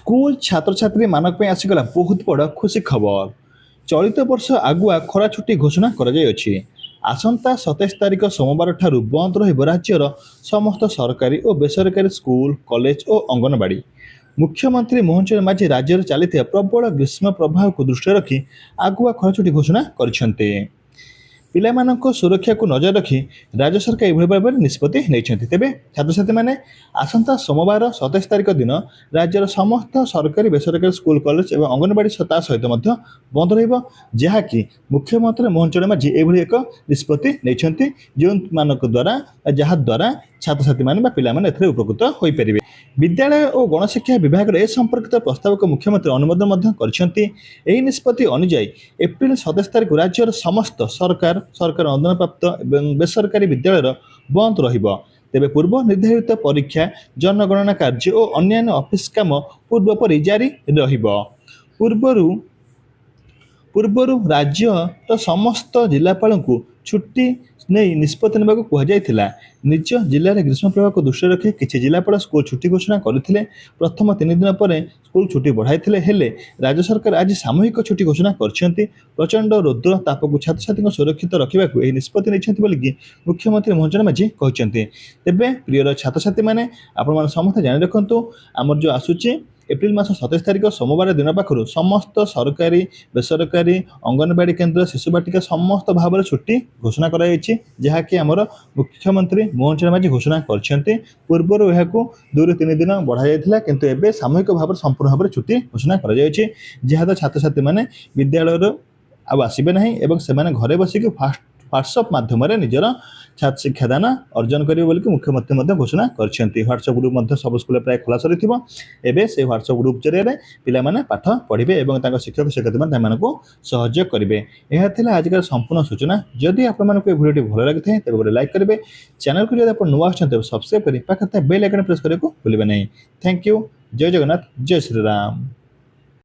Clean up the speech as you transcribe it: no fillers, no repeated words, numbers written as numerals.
School छात्र छात्री मानक पे आसीगला बहुत बड़ खुशी खबर। चलित वर्ष आगुआ खरा छुट्टी घोषणा कराଯାଇଛି। आसंता 27 तारिख सोमवार ठारू बंद रहिब राज्यर समस्त सरकारी और बेसरकारी स्कूल कॉलेज और अंगनवाड़ी। मुख्यमंत्री मोहन चरण माझी राज्य चली प्रबल ग्रीष्म प्रभाव को दृष्टि रखी आगुआ खरा छुट्टी घोषणा କରିଛନ୍ତି। ପିଲାମାନଙ୍କ ସୁରକ୍ଷାକୁ ନଜର ରଖି ରାଜ୍ୟ ସରକାର ଏଭଳି ଭାବରେ ନିଷ୍ପତ୍ତି ନେଇଛନ୍ତି। ତେବେ ଛାତ୍ରଛାତ୍ରୀମାନେ ଆସନ୍ତା ସୋମବାର 27 ତାରିଖ ଦିନ ରାଜ୍ୟର ସମସ୍ତ ସରକାରୀ ବେସରକାରୀ ସ୍କୁଲ କଲେଜ ଏବଂ ଅଙ୍ଗନବାଡ଼ି ତା ସହିତ ମଧ୍ୟ ବନ୍ଦ ରହିବ, ଯାହାକି ମୁଖ୍ୟମନ୍ତ୍ରୀ ମୋହନ ଚରଣ ମାଝୀ ଏଭଳି ଏକ ନିଷ୍ପତ୍ତି ନେଇଛନ୍ତି, ଯେଉଁମାନଙ୍କ ଦ୍ୱାରା ଯାହାଦ୍ୱାରା ଛାତ୍ରଛାତ୍ରୀମାନେ ବା ପିଲାମାନେ ଏଥିରେ ଉପକୃତ ହୋଇପାରିବେ। ବିଦ୍ୟାଳୟ ଓ ଗଣଶିକ୍ଷା ବିଭାଗର ଏ ସମ୍ପର୍କିତ ପ୍ରସ୍ତାବକୁ ମୁଖ୍ୟମନ୍ତ୍ରୀ ଅନୁମୋଦନ ମଧ୍ୟ କରିଛନ୍ତି। ଏହି ନିଷ୍ପତ୍ତି ଅନୁଯାୟୀ ଏପ୍ରିଲ 27 ତାରିଖ ରାଜ୍ୟର ସମସ୍ତ ସରକାର ଅନୁଦାନପ୍ରାପ୍ତ ଏବଂ ବେସରକାରୀ ବିଦ୍ୟାଳୟର ବନ୍ଦ ରହିବ। ତେବେ ପୂର୍ବ ନିର୍ଦ୍ଧାରିତ ପରୀକ୍ଷା, ଜନଗଣନା କାର୍ଯ୍ୟ ଓ ଅନ୍ୟାନ୍ୟ ଅଫିସ କାମ ପୂର୍ବ ପରି ଜାରି ରହିବ। ପୂର୍ବରୁ ରାଜ୍ୟର ସମସ୍ତ ଜିଲ୍ଲାପାଳଙ୍କୁ ଛୁଟି ନେଇ ନିଷ୍ପତ୍ତି ନେବାକୁ କୁହାଯାଇଥିଲା। ନିଜ ଜିଲ୍ଲାରେ ଗ୍ରୀଷ୍ମ ପ୍ରଭାବକୁ ଦୃଷ୍ଟିରେ ରଖି କିଛି ଜିଲ୍ଲାପାଳ ସ୍କୁଲ ଛୁଟି ଘୋଷଣା କରିଥିଲେ। ପ୍ରଥମ 3 ଦିନ ପରେ ସ୍କୁଲ ଛୁଟି ବଢ଼ାଇଥିଲେ, ହେଲେ ରାଜ୍ୟ ସରକାର ଆଜି ସାମୂହିକ ଛୁଟି ଘୋଷଣା କରିଛନ୍ତି। ପ୍ରଚଣ୍ଡ ରୌଦ୍ର ତାପକୁ ଛାତ୍ରଛାତ୍ରୀଙ୍କୁ ସୁରକ୍ଷିତ ରଖିବାକୁ ଏହି ନିଷ୍ପତ୍ତି ନେଇଛନ୍ତି ବୋଲି ମୁଖ୍ୟମନ୍ତ୍ରୀ ମୋହନ ଚରଣ ମାଝୀ କହିଛନ୍ତି। ତେବେ ପ୍ରିୟର ଛାତ୍ରଛାତ୍ରୀମାନେ, ଆପଣମାନେ ସମସ୍ତେ ଜାଣି ରଖନ୍ତୁ, ଆମର ଯେଉଁ ଆସୁଛି ଏପ୍ରିଲ ମାସ 27 ତାରିଖ ସୋମବାର ଦିନ ପାଖରୁ ସମସ୍ତ ସରକାରୀ ବେସରକାରୀ ଅଙ୍ଗନବାଡ଼ି କେନ୍ଦ୍ର ଶିଶୁ ବାଟିକା ସମସ୍ତ ଭାବରେ ଛୁଟି ଘୋଷଣା କରାଯାଇଛି, ଯାହାକି ଆମର ମୁଖ୍ୟମନ୍ତ୍ରୀ ମୋହନ ଚରଣ ମାଝୀ ଘୋଷଣା କରିଛନ୍ତି। ପୂର୍ବରୁ ଏହାକୁ 2ରୁ 3 ଦିନ ବଢ଼ାଯାଇଥିଲା, କିନ୍ତୁ ଏବେ ସାମୂହିକ ଭାବରେ ସମ୍ପୂର୍ଣ୍ଣ ଭାବରେ ଛୁଟି ଘୋଷଣା କରାଯାଇଛି, ଯାହାଦ୍ୱାରା ଛାତ୍ରଛାତ୍ରୀମାନେ ବିଦ୍ୟାଳୟରୁ ଆଉ ଆସିବେ ନାହିଁ ଏବଂ ସେମାନେ ଘରେ ବସିକି ହ୍ୱାଟ୍ସଆପ୍ ମାଧ୍ୟମରେ ନିଜର ଶିକ୍ଷାଦାନ ଅର୍ଜନ କରିବେ ବୋଲି ମୁଖ୍ୟମନ୍ତ୍ରୀ ମଧ୍ୟ ଘୋଷଣା କରିଛନ୍ତି। ହ୍ୱାଟ୍ସଆପ୍ ଗ୍ରୁପ୍ ମଧ୍ୟ ସବୁ ସ୍କୁଲରେ ପ୍ରାୟ ଖୋଲା ସରିଥିବ। ଏବେ ସେହି ହ୍ୱାଟ୍ସଆପ୍ ଗ୍ରୁପ୍ ଜରିଆରେ ପିଲାମାନେ ପାଠ ପଢ଼ିବେ ଏବଂ ତାଙ୍କ ଶିକ୍ଷକ ଶିକ୍ଷୟିତ୍ରୀମାନେ ସେମାନଙ୍କୁ ସହଯୋଗ କରିବେ। ଏହା ଥିଲା ଆଜିକାର ସମ୍ପୂର୍ଣ୍ଣ ସୂଚନା। ଯଦି ଆପଣମାନଙ୍କୁ ଏ ଭିଡ଼ିଓଟି ଭଲ ଲାଗିଥାଏ ତେବେ ଗୋଟେ ଲାଇକ୍ କରିବେ। ଚ୍ୟାନେଲକୁ ଯଦି ଆପଣ ନୂଆ ଆସୁଛନ୍ତି ତେବେ ସବସ୍କ୍ରାଇବ୍ କରି ପାଖରେ ଥିବା ବେଲ୍ ଆଇକନ୍ ପ୍ରେସ୍ କରିବାକୁ ଭୁଲିବେ ନାହିଁ। Thank you. ଜୟ ଜଗନ୍ନାଥ, ଜୟ ଶ୍ରୀରାମ।